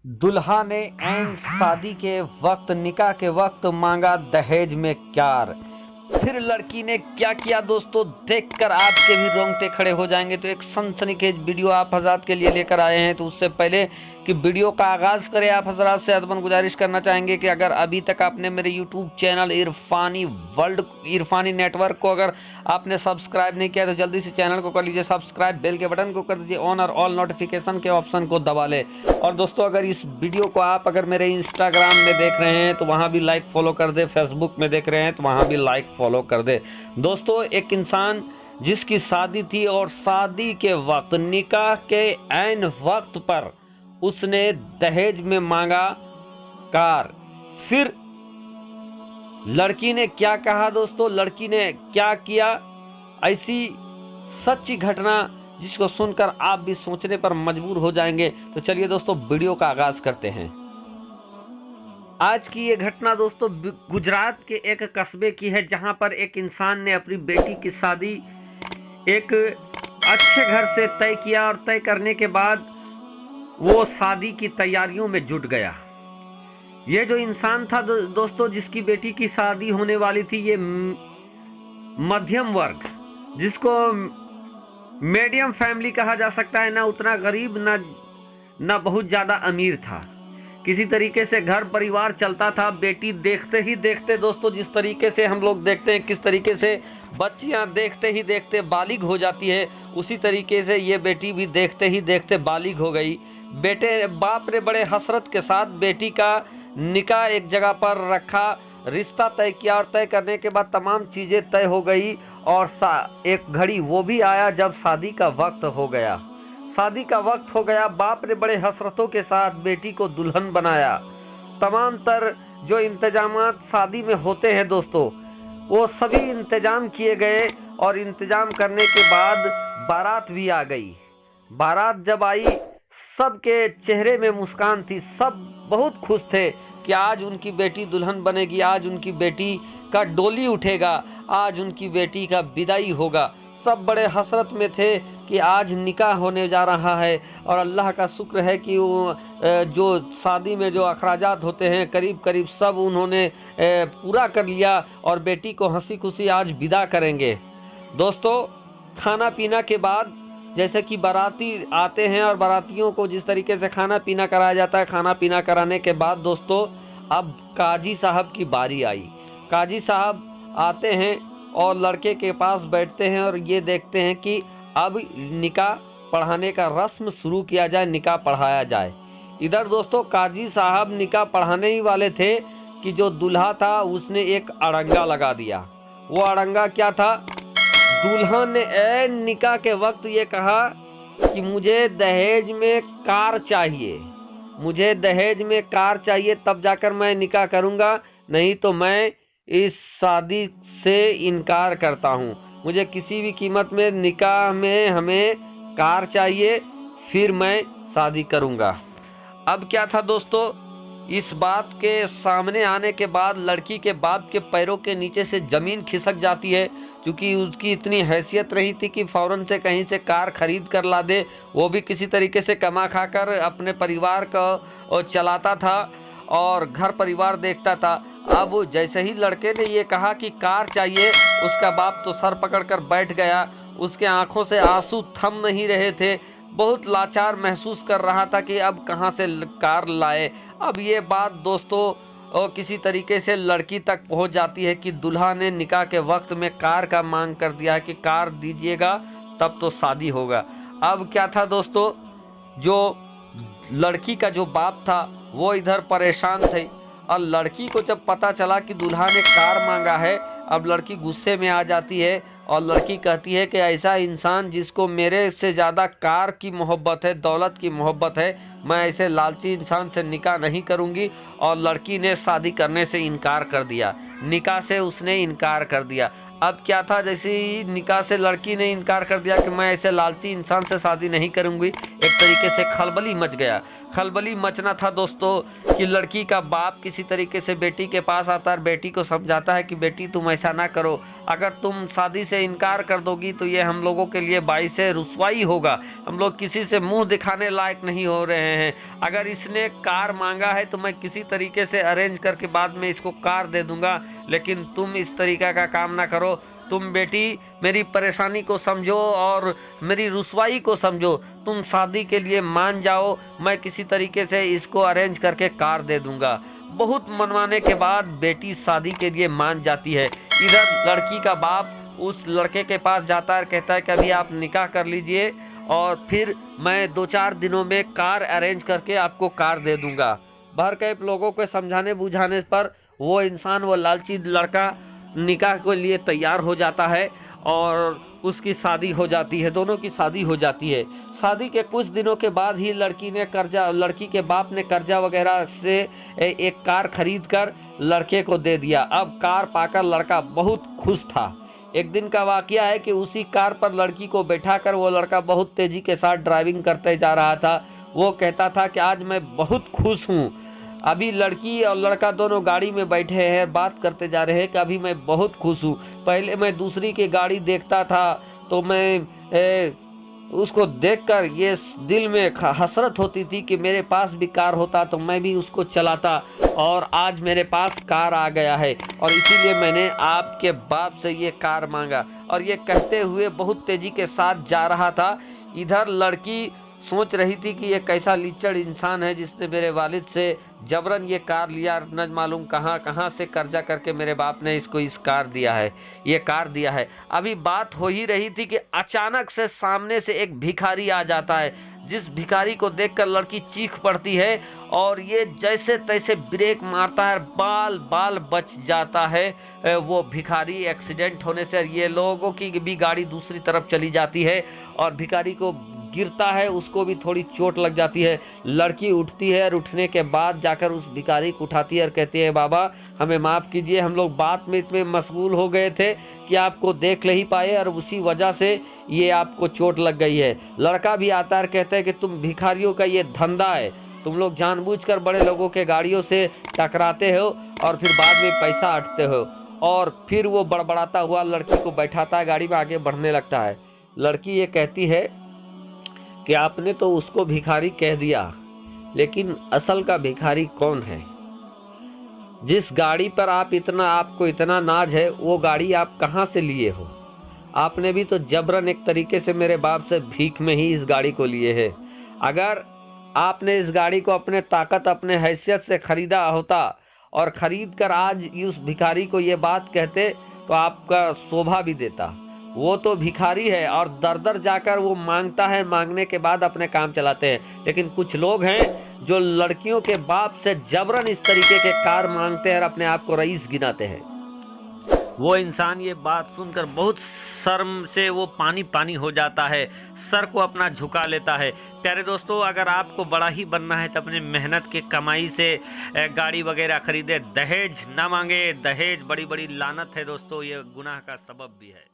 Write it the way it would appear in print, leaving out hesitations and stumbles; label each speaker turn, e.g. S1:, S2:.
S1: दुल्हा ने ऐन शादी के वक्त निकाह के वक्त मांगा दहेज में प्यार। फिर लड़की ने क्या किया दोस्तों, देखकर आपके भी रोंगटे खड़े हो जाएंगे। तो एक सनसनीखेज वीडियो आप हजरात के लिए लेकर आए हैं। तो उससे पहले कि वीडियो का आगाज़ करें, आप हजरात से अदबन गुजारिश करना चाहेंगे कि अगर अभी तक आपने मेरे यूट्यूब चैनल इरफानी नेटवर्क को अगर आपने सब्सक्राइब नहीं किया तो जल्दी से चैनल को कर लीजिए सब्सक्राइब, बेल के बटन को कर दीजिए ऑन और ऑल नोटिफिकेशन के ऑप्शन को दबा ले। और दोस्तों अगर इस वीडियो को आप अगर मेरे इंस्टाग्राम में देख रहे हैं तो वहाँ भी लाइक फॉलो कर दे, फेसबुक में देख रहे हैं तो वहाँ भी लाइक फॉलो कर दे। दोस्तों एक इंसान जिसकी शादी थी और शादी के वक्त निकाह के ऐन वक्त पर उसने दहेज में मांगा कार। फिर लड़की ने क्या कहा दोस्तों, लड़की ने क्या किया, ऐसी सच्ची घटना जिसको सुनकर आप भी सोचने पर मजबूर हो जाएंगे। तो चलिए दोस्तों वीडियो का आगाज करते हैं। आज की ये घटना दोस्तों गुजरात के एक कस्बे की है, जहां पर एक इंसान ने अपनी बेटी की शादी एक अच्छे घर से तय किया और तय करने के बाद वो शादी की तैयारियों में जुट गया। ये जो इंसान था दोस्तों जिसकी बेटी की शादी होने वाली थी, ये मध्यम वर्ग जिसको मीडियम फैमिली कहा जा सकता है, ना उतना गरीब ना बहुत ज़्यादा अमीर था। किसी तरीके से घर परिवार चलता था। बेटी देखते ही देखते दोस्तों, जिस तरीके से हम लोग देखते हैं किस तरीके से बच्चियां देखते ही देखते बालिग हो जाती है, उसी तरीके से ये बेटी भी देखते ही देखते बालिग हो गई। बाप ने बड़े हसरत के साथ बेटी का निकाह एक जगह पर रखा, रिश्ता तय किया और तय करने के बाद तमाम चीज़ें तय हो गई। और एक घड़ी वो भी आया जब शादी का वक्त हो गया। शादी का वक्त हो गया, बाप ने बड़े हसरतों के साथ बेटी को दुल्हन बनाया। तमाम तर जो इंतजामात शादी में होते हैं दोस्तों, वो सभी इंतजाम किए गए और इंतजाम करने के बाद बारात भी आ गई। बारात जब आई, सबके चेहरे में मुस्कान थी, सब बहुत खुश थे कि आज उनकी बेटी दुल्हन बनेगी, आज उनकी बेटी का डोली उठेगा, आज उनकी बेटी का विदाई होगा। सब बड़े हसरत में थे कि आज निकाह होने जा रहा है। और अल्लाह का शुक्र है कि वो जो शादी में जो अखराजात होते हैं करीब करीब सब उन्होंने पूरा कर लिया और बेटी को हंसी खुशी आज विदा करेंगे। दोस्तों खाना पीना के बाद जैसे कि बाराती आते हैं और बारातियों को जिस तरीके से खाना पीना कराया जाता है, खाना पीना कराने के बाद दोस्तों अब काजी साहब की बारी आई। काजी साहब आते हैं और लड़के के पास बैठते हैं और ये देखते हैं कि अब निकाह पढ़ाने का रस्म शुरू किया जाए, निकाह पढ़ाया जाए। इधर दोस्तों काजी साहब निकाह पढ़ाने ही वाले थे कि जो दूल्हा था उसने एक अड़ंगा लगा दिया। वो अड़ंगा क्या था, दुल्हन ने ऐन निकाह के वक्त ये कहा कि मुझे दहेज में कार चाहिए, मुझे दहेज में कार चाहिए, तब जाकर मैं निकाह करूँगा, नहीं तो मैं इस शादी से इनकार करता हूँ। मुझे किसी भी कीमत में निकाह में हमें कार चाहिए, फिर मैं शादी करूँगा। अब क्या था दोस्तों, इस बात के सामने आने के बाद लड़की के बाप के पैरों के नीचे से ज़मीन खिसक जाती है, क्योंकि उसकी इतनी हैसियत रही थी कि फ़ौरन से कहीं से कार खरीद कर ला दे, वो भी किसी तरीके से कमा खाकर अपने परिवार को चलाता था और घर परिवार देखता था। अब जैसे ही लड़के ने ये कहा कि कार चाहिए, उसका बाप तो सर पकड़कर बैठ गया। उसके आंखों से आंसू थम नहीं रहे थे, बहुत लाचार महसूस कर रहा था कि अब कहाँ से कार लाए। अब ये बात दोस्तों और किसी तरीके से लड़की तक पहुंच जाती है कि दूल्हा ने निकाह के वक्त में कार का मांग कर दिया है कि कार दीजिएगा तब तो शादी होगा। अब क्या था दोस्तों, जो लड़की का जो बाप था वो इधर परेशान थे और लड़की को जब पता चला कि दूल्हा ने कार मांगा है, अब लड़की गुस्से में आ जाती है और लड़की कहती है कि ऐसा इंसान जिसको मेरे से ज़्यादा कार की मोहब्बत है, दौलत की मोहब्बत है, मैं ऐसे लालची इंसान से निकाह नहीं करूंगी। और लड़की ने शादी करने से इनकार कर दिया, निकाह से उसने इनकार कर दिया। अब क्या था, जैसे ही निकाह से लड़की ने इनकार कर दिया कि मैं ऐसे लालची इंसान से शादी नहीं करूंगी, एक तरीके से खलबली मच गया। खलबली मचना था दोस्तों कि लड़की का बाप किसी तरीके से बेटी के पास आता है, बेटी को समझाता है कि बेटी तुम ऐसा ना करो, अगर तुम शादी से इनकार कर दोगी तो ये हम लोगों के लिए बाइस रुसवाई होगा, हम लोग किसी से मुंह दिखाने लायक नहीं हो रहे हैं। अगर इसने कार मांगा है तो मैं किसी तरीके से अरेंज करके बाद में इसको कार दे दूंगा, लेकिन तुम इस तरीका का काम ना करो। तुम बेटी मेरी परेशानी को समझो और मेरी रुसवाई को समझो, तुम शादी के लिए मान जाओ, मैं किसी तरीके से इसको अरेंज करके कार दे दूंगा। बहुत मनवाने के बाद बेटी शादी के लिए मान जाती है। इधर लड़की का बाप उस लड़के के पास जाता है, कहता है कि अभी आप निकाह कर लीजिए और फिर मैं 2-4 दिनों में कार अरेंज करके आपको कार दे दूंगा। भर के लोगों को समझाने बुझाने पर वो इंसान, वो लालची लड़का निकाह के लिए तैयार हो जाता है और उसकी शादी हो जाती है, दोनों की शादी हो जाती है। शादी के कुछ दिनों के बाद ही लड़की के बाप ने कर्जा वगैरह से एक कार खरीद कर लड़के को दे दिया। अब कार पाकर लड़का बहुत खुश था। एक दिन का वाकया है कि उसी कार पर लड़की को बैठाकर वो लड़का बहुत तेजी के साथ ड्राइविंग करते जा रहा था। वो कहता था कि आज मैं बहुत खुश हूँ। अभी लड़की और लड़का दोनों गाड़ी में बैठे हैं, बात करते जा रहे हैं कि अभी मैं बहुत खुश हूँ। पहले मैं दूसरी की गाड़ी देखता था तो मैं उसको देखकर ये दिल में हसरत होती थी कि मेरे पास भी कार होता तो मैं भी उसको चलाता, और आज मेरे पास कार आ गया है और इसीलिए मैंने आपके बाप से ये कार मांगा। और ये कहते हुए बहुत तेजी के साथ जा रहा था। इधर लड़की सोच रही थी कि ये कैसा लीचड़ इंसान है जिसने मेरे वालिद से जबरन ये कार लिया, न मालूम कहाँ से कर्जा करके मेरे बाप ने इसको ये कार दिया है। अभी बात हो ही रही थी कि अचानक से सामने से एक भिखारी आ जाता है, जिस भिखारी को देखकर लड़की चीख पड़ती है और ये जैसे तैसे ब्रेक मारता है, बाल बच जाता है। वो भिखारी एक्सीडेंट होने से ये लोगों की भी गाड़ी दूसरी तरफ चली जाती है और भिखारी को गिरता है, उसको भी थोड़ी चोट लग जाती है। लड़की उठती है और उठने के बाद जाकर उस भिखारी को उठाती है और कहती है, बाबा हमें माफ़ कीजिए, हम लोग बात में इतने मशगूल हो गए थे कि आपको देख नहीं पाए और उसी वजह से ये आपको चोट लग गई है। लड़का भी आता है, कहते हैं कि तुम भिखारियों का ये धंधा है, तुम लोग जानबूझकर बड़े लोगों के गाड़ियों से टकराते हो और फिर बाद में पैसा हटते हो। और फिर वो बड़बड़ाता हुआ लड़की को बैठाता है, गाड़ी में आगे बढ़ने लगता है। लड़की ये कहती है कि आपने तो उसको भिखारी कह दिया, लेकिन असल का भिखारी कौन है? जिस गाड़ी पर आपको इतना नाज है, वो गाड़ी आप कहाँ से लिए हो? आपने भी तो जबरन एक तरीके से मेरे बाप से भीख में ही इस गाड़ी को लिए है। अगर आपने इस गाड़ी को अपने ताकत, अपने हैसियत से खरीदा होता और खरीद कर आज उस भिखारी को ये बात कहते तो आपका शोभा भी देता। वो तो भिखारी है और दर दर जाकर वो मांगता है, मांगने के बाद अपने काम चलाते हैं। लेकिन कुछ लोग हैं जो लड़कियों के बाप से जबरन इस तरीके के कार मांगते हैं और अपने आप को रईस गिनाते हैं। वो इंसान ये बात सुनकर बहुत शर्म से वो पानी हो जाता है, सर को अपना झुका लेता है। प्यारे दोस्तों, अगर आपको बड़ा ही बनना है तो अपने मेहनत के कमाई से गाड़ी वगैरह खरीदे, दहेज ना मांगे। दहेज बड़ी लानत है दोस्तों, ये गुनाह का सबब भी है।